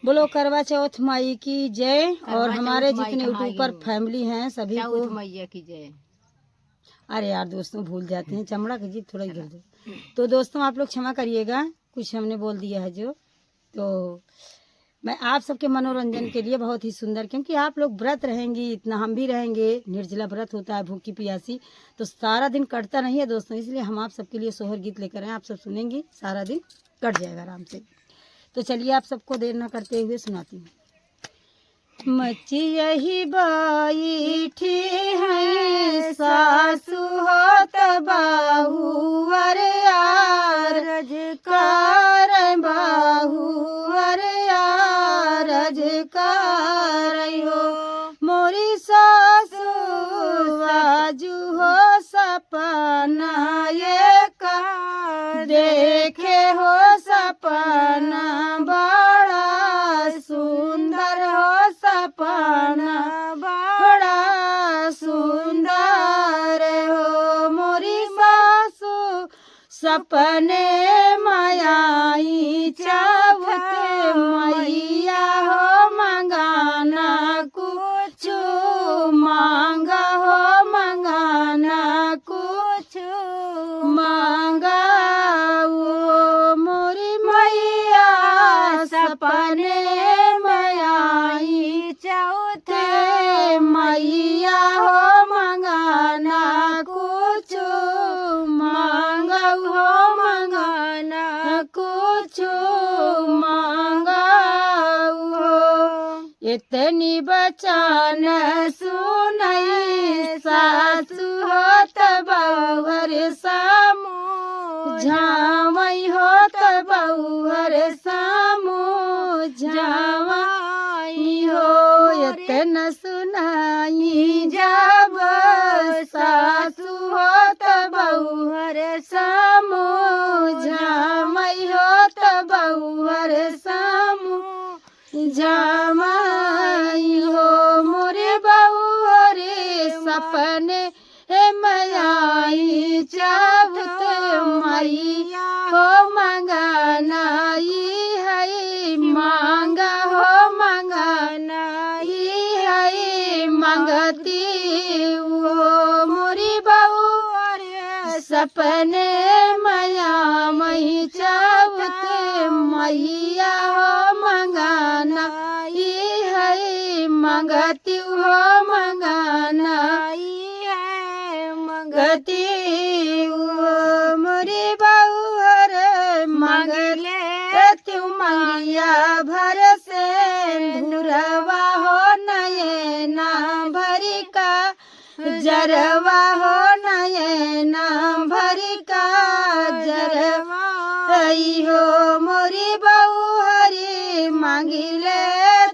बोलो करवा चौथ माई की जय। और हमारे जितने यूट्यूबर फैमिली हैं सभी को मैया की जय। अरे यार दोस्तों भूल जाते हैं, चमड़ा की जीत थोड़ा गिर जाए। तो दोस्तों आप लोग क्षमा करिएगा, कुछ हमने बोल दिया है जो। तो मैं आप सबके मनोरंजन के लिए बहुत ही सुंदर, क्योंकि आप लोग व्रत रहेंगी, इतना हम भी रहेंगे, निर्जला व्रत होता है, भूखी प्यासी, तो सारा दिन कटता नहीं है दोस्तों। इसलिए हम आप सबके लिए सोहर गीत लेकर आए, आप सब सुनेंगी, सारा दिन कट जाएगा आराम से। तो चलिए आप सबको देर न करते हुए सुनाती हूँ। मची यही बैठी है सासु होत बाहू अरे आरज कार बाहू अरे आरज कार हो मोरी सासु आजू हो सपना ये का देखे हो सपना बड़ा सुंदर हो सपना बड़ा सुंदर हो मोरी सासु सपने मायाई चावते मैया हो मंगाना कुछ मांगा हो मंगाना कुछ मांगा वो मोरी मैया सपने मायाई चौथे मैया हो मंगाना कुछ मांगा हो मंगाना कुछ मांगा हो इतनी बचान सुनई सासु होत बहुर सामू झावई होत बहुर सामू झावई हो इतना सुनाई जब सासु होत बहुर सामू झावई होत बहुर सामू झावई हो मोरे बहुरे सपने मयाई चावत मैया हो मंगाना है मांगा हो मंगाना है मंगती वो मोरी बहू सपने मया मई चावत मैया हो मंगाना है मंगती हो मंगाना मंगती वो मोरी बहू हर मंगले तू मंगिया भर से धुरवा हो नयना भरी का जरवा हो नयना भरी का जरवा हो मोरी बहू हरी मांगिले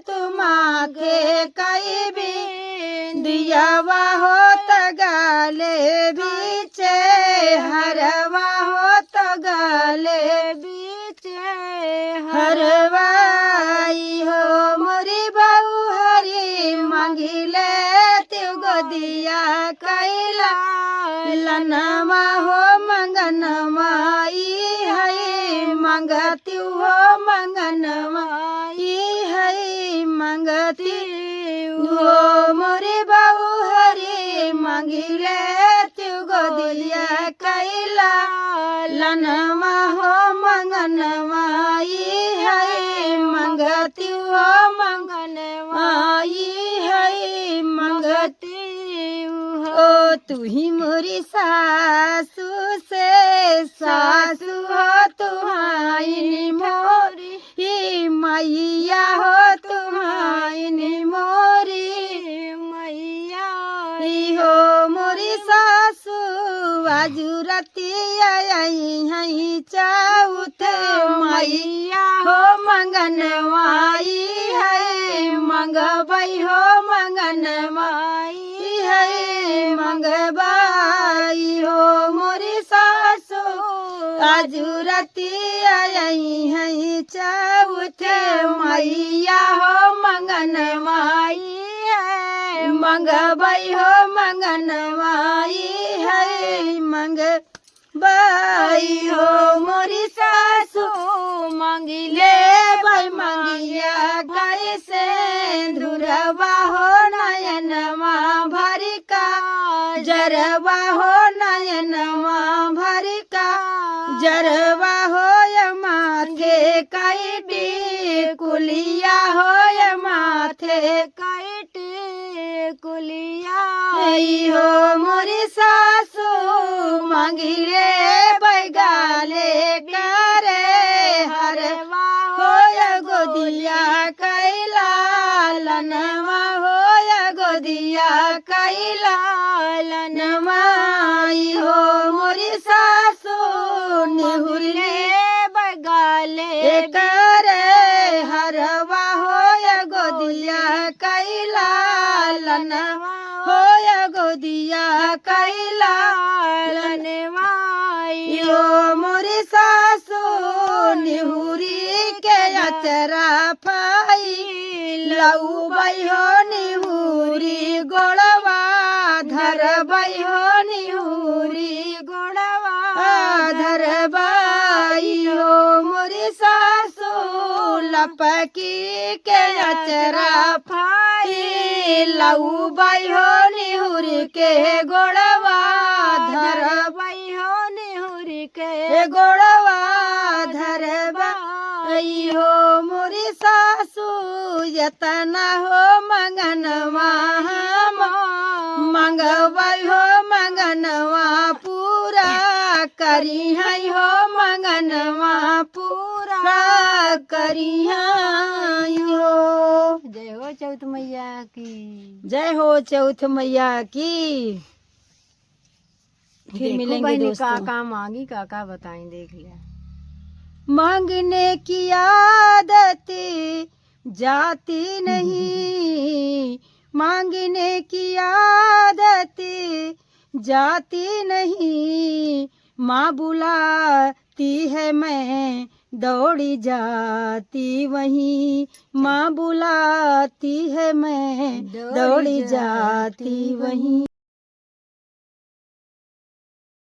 तुम आखे कई भी दियावा हो तगाले बीचे हरवा हो तगाले बीचे हरवाई हो मोरी बहू हरी मांगिले त्यो गोदिया कैला लनमा हो मंगनमाई है मंगती हो मंगनमाई है मंगती हो मोरी बहू हरी मंगिले त्यो गोदिया कैला लनमा हो मंगनमाई है मंगती हो मंगनमाई है मंगती हो तू ही मोरी सासू से सासू हो तुम्हारी मोरी ही मैया हो तुम्हारी मोरी मैया हो मोरी सासू आजू रती आई है चाउथ मैया हो मंगनवाई है मंगबई हो मंगनवाई है मंगबाई हो मोरी सासू आजू रती आई है चाउथ मैया हो मंगनवाई है मंगबई हो मंगनवाई है मंगबाई हो मोरी सासू मंगिले भाई मंगिया जरवा हो नयनमा भरी का, जरवा हो नयनमा भरी का, जरवा हो य माथे कई कुलिया हो य माथे कई कुलिया। हो मोरी सासू मांगिले बैगाले करे हरवा हो य गोदिया कैला लनवा हो य गोदिया कैला लनवा। हो मोरी सासू निहुरले बैगाले करे हरवा हो य गोदिया कैला लनवा हो य गोदिया कैला लनवा। यो मोरी सासू निहुरी के अचरा पाई लऊ बई हो निहुरी गोड़वा धरबई हो निहुरी गोड़वा धरबई। हो मोरी सासू लपकी के अचरा पाई लऊ बई हो निहुरी के गोड़वा धरबई हो निहुरी के गोड़वा धरबई। हो मोरी सासू यतना हो मंगनवा मंगवई हो मंगनवा पूरा करी है हो मंगनवा पूरा करी है हो। जय हो चौथ मैया की, जय हो चौथ मैया की। फिर मिलेंगे दोस्तों। काका मांगी काका बताएं देख लिया। मांगने की आदत जाती नहीं, मांगने की आदत जाती नहीं, माँ बुलाती है मैं दौड़ी जाती वहीं, माँ बुलाती है मैं दौड़ी जाती वहीं।